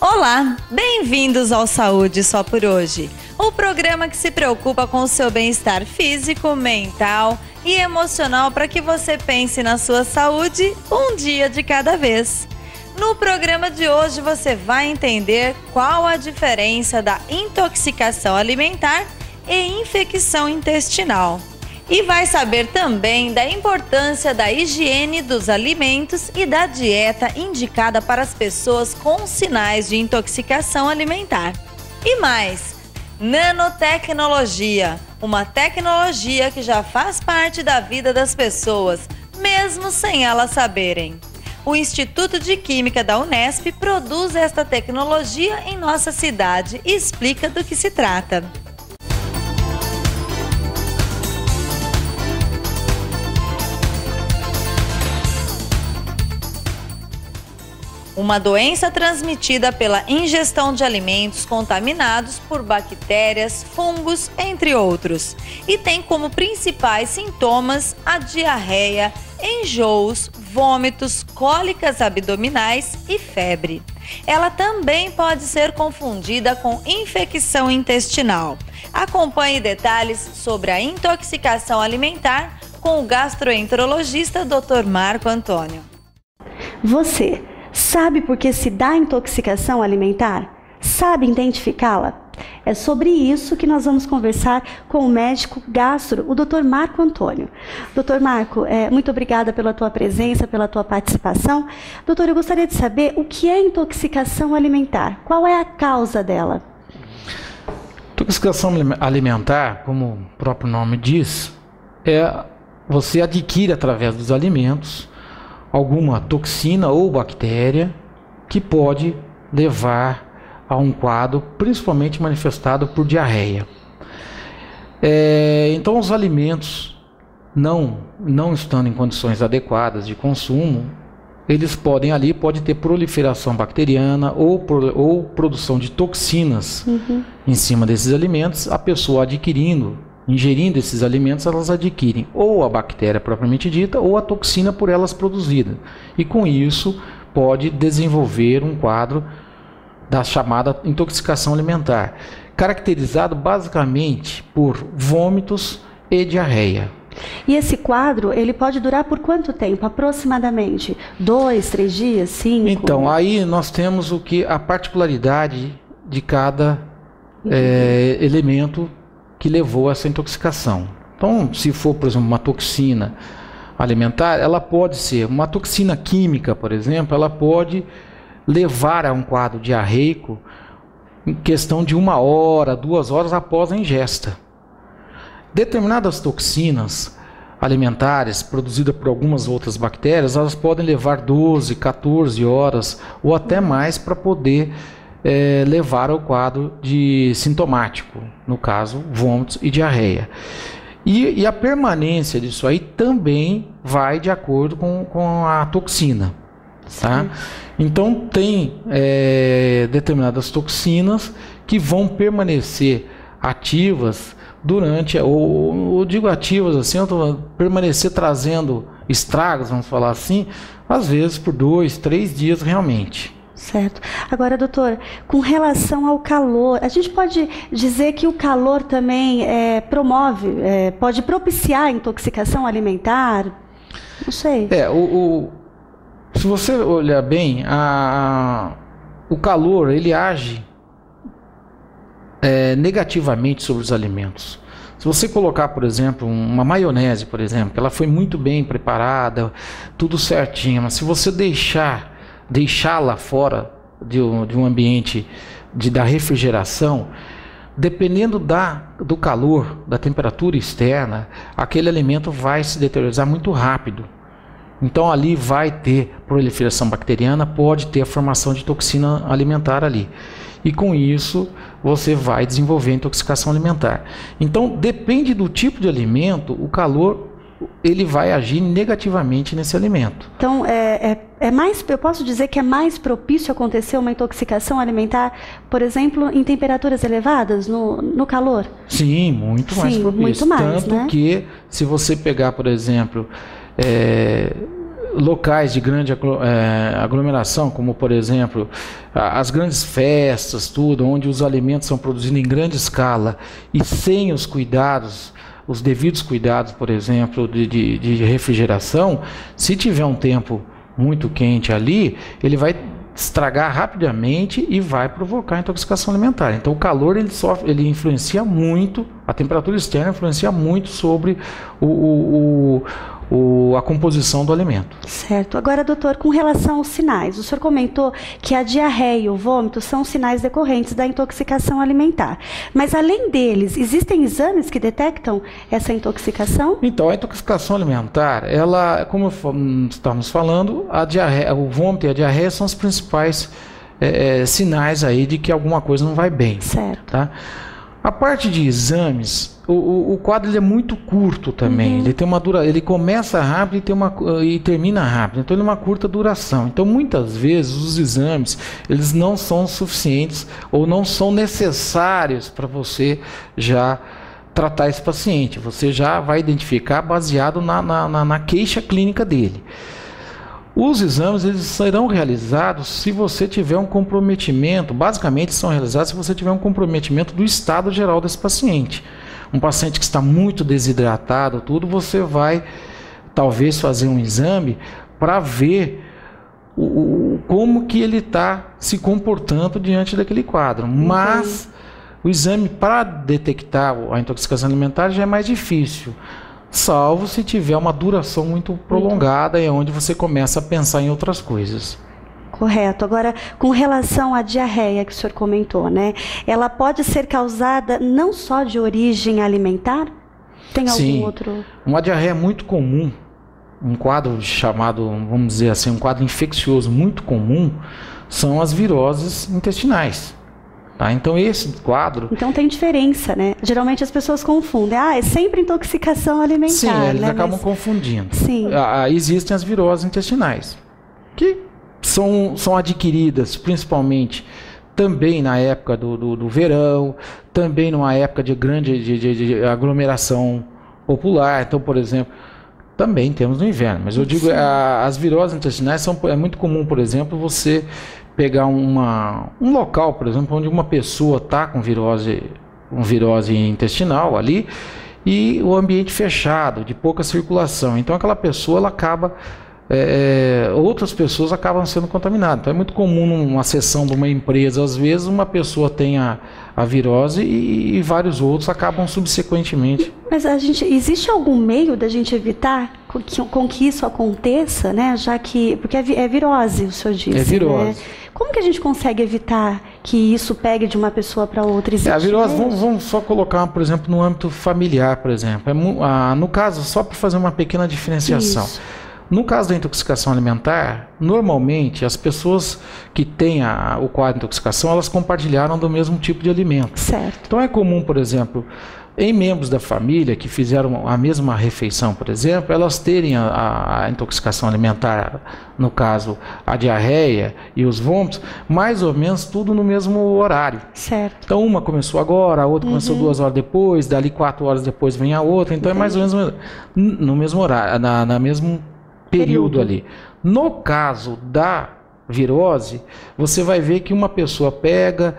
Olá, bem-vindos ao Saúde Só por Hoje, o programa que se preocupa com o seu bem-estar físico, mental e emocional para que você pense na sua saúde um dia de cada vez. No programa de hoje você vai entender qual a diferença da intoxicação alimentar e infecção intestinal. E vai saber também da importância da higiene dos alimentos e da dieta indicada para as pessoas com sinais de intoxicação alimentar. E mais, nanotecnologia, uma tecnologia que já faz parte da vida das pessoas, mesmo sem elas saberem. O Instituto de Química da Unesp produz esta tecnologia em nossa cidade e explica do que se trata. Uma doença transmitida pela ingestão de alimentos contaminados por bactérias, fungos, entre outros. E tem como principais sintomas a diarreia, enjoos, vômitos, cólicas abdominais e febre. Ela também pode ser confundida com infecção intestinal. Acompanhe detalhes sobre a intoxicação alimentar com o gastroenterologista Dr. Marco Antônio. Você sabe por que se dá intoxicação alimentar? Sabe identificá-la? É sobre isso que nós vamos conversar com o médico gastro, o Dr. Marco Antônio. Dr. Marco, muito obrigada pela tua presença, pela tua participação. Doutor, eu gostaria de saber o que é intoxicação alimentar? Qual é a causa dela? Intoxicação alimentar, como o próprio nome diz, você adquire através dos alimentos alguma toxina ou bactéria que pode levar a um quadro principalmente manifestado por diarreia. Então os alimentos não estando em condições adequadas de consumo, eles pode ter proliferação bacteriana ou produção de toxinas em cima desses alimentos. A pessoa ingerindo esses alimentos, elas adquirem ou a bactéria propriamente dita ou a toxina por elas produzida. E com isso pode desenvolver um quadro da chamada intoxicação alimentar, caracterizado basicamente por vômitos e diarreia. E esse quadro, ele pode durar por quanto tempo, aproximadamente? 2, 3 dias, 5? Então, aí nós temos a particularidade de cada elemento que levou a essa intoxicação. Então, se for, por exemplo, uma toxina alimentar, ela pode ser uma toxina química, por exemplo, ela pode levar a um quadro diarreico em questão de 1 hora, 2 horas após a ingesta. Determinadas toxinas alimentares produzidas por algumas outras bactérias, elas podem levar 12, 14 horas ou até mais para poder levar ao quadro de sintomático, no caso, vômitos e diarreia. E a permanência disso aí também vai de acordo com a toxina. Tá? Então tem determinadas toxinas que vão permanecer ativas durante, ou digo ativas assim, permanecer trazendo estragos, vamos falar assim, às vezes por 2, 3 dias realmente. Certo. Agora, doutor, com relação ao calor, a gente pode dizer que o calor também pode propiciar a intoxicação alimentar? Não sei. Se você olhar bem, o calor, ele age negativamente sobre os alimentos. Se você colocar, por exemplo, uma maionese, por exemplo, que ela foi muito bem preparada, tudo certinho, mas se você deixá-la fora de um ambiente da refrigeração, dependendo do calor, da temperatura externa, aquele alimento vai se deteriorar muito rápido. Então ali vai ter proliferação bacteriana, pode ter a formação de toxina alimentar ali. E com isso você vai desenvolver intoxicação alimentar. Então depende do tipo de alimento, o calor ele vai agir negativamente nesse alimento. Então, eu posso dizer que é mais propício acontecer uma intoxicação alimentar, por exemplo, em temperaturas elevadas, no calor? Sim, muito mais propício. Muito mais, tanto, né? Que se você pegar, por exemplo, locais de grande aglomeração, como por exemplo as grandes festas, tudo, onde os alimentos são produzidos em grande escala e sem os cuidados, os devidos cuidados, por exemplo, de refrigeração, se tiver um tempo muito quente ali, ele vai estragar rapidamente e vai provocar intoxicação alimentar. Então o calor ele influencia muito, a temperatura externa influencia muito sobre a composição do alimento. Certo. Agora, doutor, com relação aos sinais, o senhor comentou que a diarreia e o vômito são sinais decorrentes da intoxicação alimentar. Mas, além deles, existem exames que detectam essa intoxicação? Então, a intoxicação alimentar, ela, como estamos falando, a diarreia, o vômito e a diarreia são os principais sinais aí de que alguma coisa não vai bem. Certo. Tá? A parte de exames, o quadro ele é muito curto também. Ele tem ele começa rápido e termina rápido. Então ele é uma curta duração. Então muitas vezes os exames eles não são suficientes ou não são necessários para você já tratar esse paciente. Você já vai identificar baseado na queixa clínica dele. Os exames eles serão realizados se você tiver um comprometimento, basicamente são realizados se você tiver um comprometimento do estado geral desse paciente. Um paciente que está muito desidratado, tudo, você vai talvez fazer um exame para ver como que ele está se comportando diante daquele quadro. Mas o exame para detectar a intoxicação alimentar já é mais difícil. Salvo se tiver uma duração muito prolongada e onde você começa a pensar em outras coisas. Correto. Agora, com relação à diarreia que o senhor comentou, né? Ela pode ser causada não só de origem alimentar? Tem algum outro? Uma diarreia muito comum, um quadro chamado, vamos dizer assim, um quadro infeccioso muito comum, são as viroses intestinais. Tá? Então esse quadro... Então tem diferença, né? Geralmente as pessoas confundem. É sempre intoxicação alimentar. Sim, eles acabam confundindo. Sim. Existem as viroses intestinais, que são adquiridas principalmente também na época do verão, também numa época de grande de aglomeração popular. Então, por exemplo, também temos no inverno. Mas eu digo, as viroses intestinais é muito comum, por exemplo, você pegar um local, por exemplo, onde uma pessoa está com virose intestinal ali e o ambiente fechado, de pouca circulação. Então aquela pessoa ela acaba, outras pessoas acabam sendo contaminadas. Então é muito comum numa seção de uma empresa, às vezes uma pessoa tem a virose e vários outros acabam subsequentemente. Mas existe algum meio da gente evitar com que isso aconteça, né? Já que, porque é virose, o senhor disse. É virose. Né? Como que a gente consegue evitar que isso pegue de uma pessoa para outra? A virose, vamos só colocar, por exemplo, no âmbito familiar, por exemplo. No caso, só para fazer uma pequena diferenciação. Isso. No caso da intoxicação alimentar, normalmente as pessoas que têm o quadro de intoxicação, elas compartilharam do mesmo tipo de alimento. Certo. Então é comum, por exemplo, em membros da família que fizeram a mesma refeição, por exemplo, elas terem a intoxicação alimentar, no caso a diarreia e os vômitos, mais ou menos tudo no mesmo horário. Certo. Então uma começou agora, a outra começou 2 horas depois, dali 4 horas depois vem a outra, então é mais ou menos no mesmo horário, na mesmo período ali. No caso da virose, você vai ver que uma pessoa pega,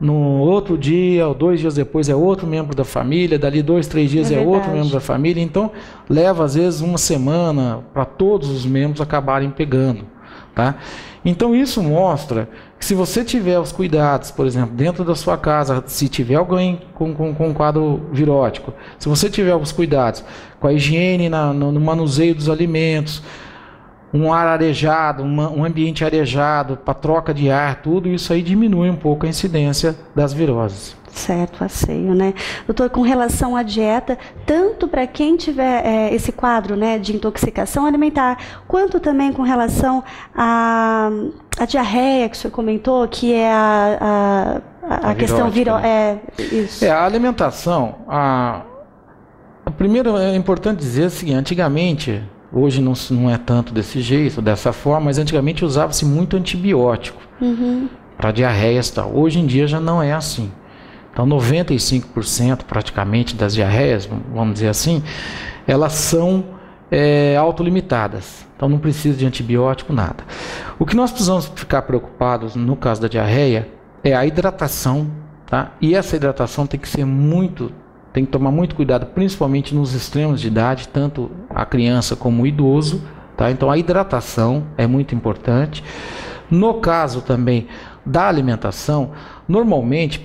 no outro dia, ou 2 dias depois é outro membro da família, dali 2, 3 dias é outro membro da família, então leva às vezes uma semana para todos os membros acabarem pegando, tá? Então isso mostra que se você tiver os cuidados, por exemplo, dentro da sua casa, se tiver alguém com quadro virótico, se você tiver os cuidados com a higiene no manuseio dos alimentos, um ar arejado, um ambiente arejado, para troca de ar, tudo isso aí diminui um pouco a incidência das viroses. Certo, asseio, né? Doutor, com relação à dieta, tanto para quem tiver esse quadro, né, de intoxicação alimentar, quanto também com relação à diarreia que o senhor comentou, que é a questão viral. Isso. A alimentação, primeiro é importante dizer assim, antigamente, hoje não é tanto desse jeito, dessa forma, mas antigamente usava-se muito antibiótico para diarreias e tal. Hoje em dia já não é assim. Então 95% praticamente das diarreias, vamos dizer assim, elas são autolimitadas. Então não precisa de antibiótico, nada. O que nós precisamos ficar preocupados no caso da diarreia é a hidratação, tá? E essa hidratação tem que ser tem que tomar muito cuidado, principalmente nos extremos de idade, tanto a criança como o idoso, tá? Então a hidratação é muito importante. No caso também da alimentação, normalmente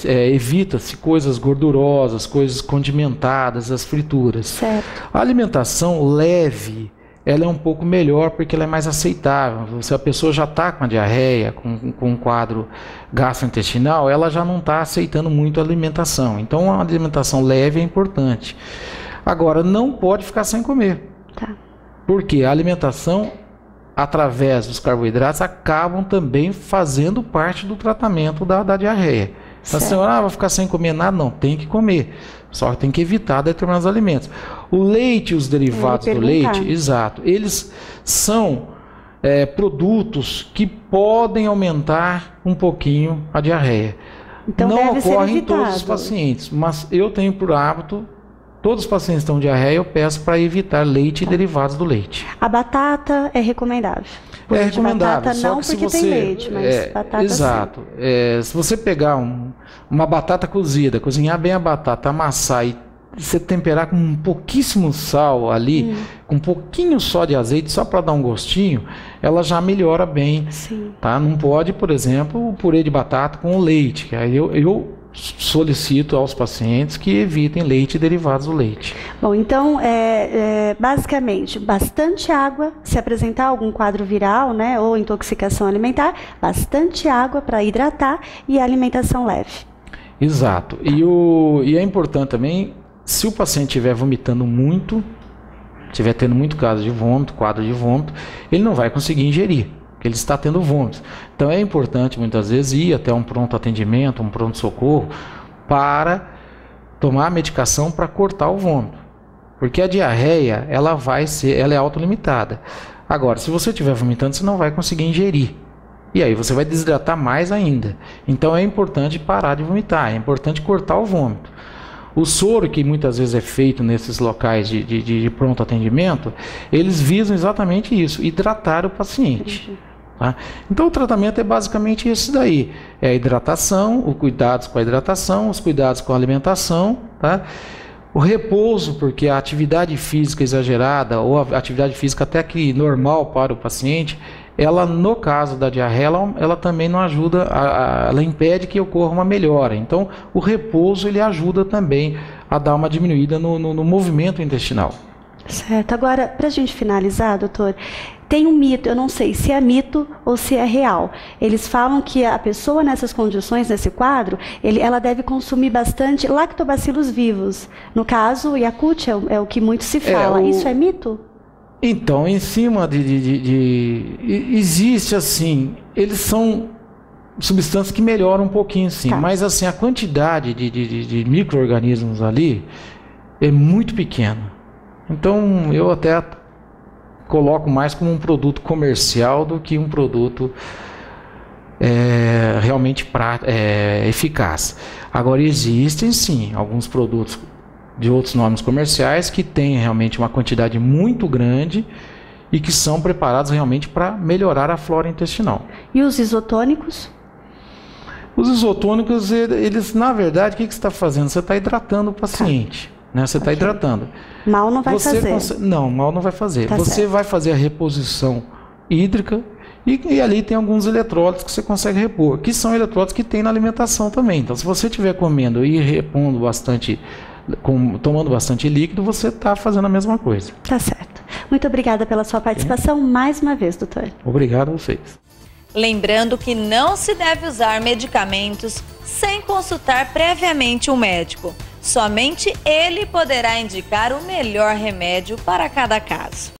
evita-se coisas gordurosas, coisas condimentadas, as frituras. Certo. A alimentação leve, ela é um pouco melhor porque ela é mais aceitável. Se a pessoa já está com a diarreia, com um quadro gastrointestinal, ela já não está aceitando muito a alimentação. Então a alimentação leve é importante. Agora, não pode ficar sem comer. Tá. Porque a alimentação, através dos carboidratos, acabam também fazendo parte do tratamento da diarreia. A senhora vai ficar sem comer nada? Não, tem que comer. Só que tem que evitar determinados alimentos. O leite e os derivados do leite, exato, eles são produtos que podem aumentar um pouquinho a diarreia. Então não ocorre em todos os pacientes, mas eu tenho por hábito, todos os pacientes que estão com diarreia, eu peço para evitar leite e derivados do leite. A batata é recomendável? É recomendável, batata só não que se porque você, tem leite, mas batata exato. Se você pegar uma batata cozida, cozinhar bem a batata, amassar e você temperar com um pouquíssimo sal ali, com um pouquinho só de azeite, só para dar um gostinho, ela já melhora bem. Sim. Tá? Não pode, por exemplo, o purê de batata com o leite. Aí eu solicito aos pacientes que evitem leite e derivados do leite. Bom, então, basicamente, bastante água, se apresentar algum quadro viral, né, ou intoxicação alimentar, bastante água para hidratar e alimentação leve. Exato. E é importante também, se o paciente estiver vomitando muito, estiver tendo muito caso de vômito, quadro de vômito, ele não vai conseguir ingerir, porque ele está tendo vômitos. Então é importante muitas vezes ir até um pronto atendimento, um pronto-socorro, para tomar a medicação para cortar o vômito. Porque a diarreia, ela é autolimitada. Agora, se você estiver vomitando, você não vai conseguir ingerir. E aí você vai desidratar mais ainda. Então é importante parar de vomitar, é importante cortar o vômito. O soro, que muitas vezes é feito nesses locais de pronto atendimento, eles visam exatamente isso, hidratar o paciente. Tá? Então o tratamento é basicamente esse daí. É a hidratação, os cuidados com a hidratação, os cuidados com a alimentação, tá? O repouso, porque a atividade física exagerada ou a atividade física até que normal para o paciente, ela, no caso da diarreia, ela também não ajuda, ela impede que ocorra uma melhora. Então, o repouso ele ajuda também a dar uma diminuída no movimento intestinal. Certo. Agora, para a gente finalizar, doutor, tem um mito, eu não sei se é mito ou se é real. Eles falam que a pessoa nessas condições, nesse quadro, ela deve consumir bastante lactobacilos vivos. No caso, o Yakult é o que muito se fala. Isso é mito? Então, em cima existe assim, eles são substâncias que melhoram um pouquinho sim, tá. Mas assim, a quantidade de micro-organismos ali é muito pequena. Então, eu até coloco mais como um produto comercial do que um produto realmente eficaz. Agora, existem sim alguns produtos de outros nomes comerciais que têm realmente uma quantidade muito grande e que são preparados realmente para melhorar a flora intestinal. E os isotônicos? Os isotônicos, eles na verdade, o que você está fazendo? Você está hidratando o paciente. Né? Você está hidratando. Mal não vai fazer. Não, mal não vai fazer. Tá você certo. vai fazer a reposição hídrica e ali tem alguns eletrólitos que você consegue repor, que são eletrólitos que tem na alimentação também. Então, se você estiver comendo e repondo bastante, tomando bastante líquido, você está fazendo a mesma coisa. Tá certo. Muito obrigada pela sua participação mais uma vez, doutor. Obrigado a vocês. Lembrando que não se deve usar medicamentos sem consultar previamente um médico. Somente ele poderá indicar o melhor remédio para cada caso.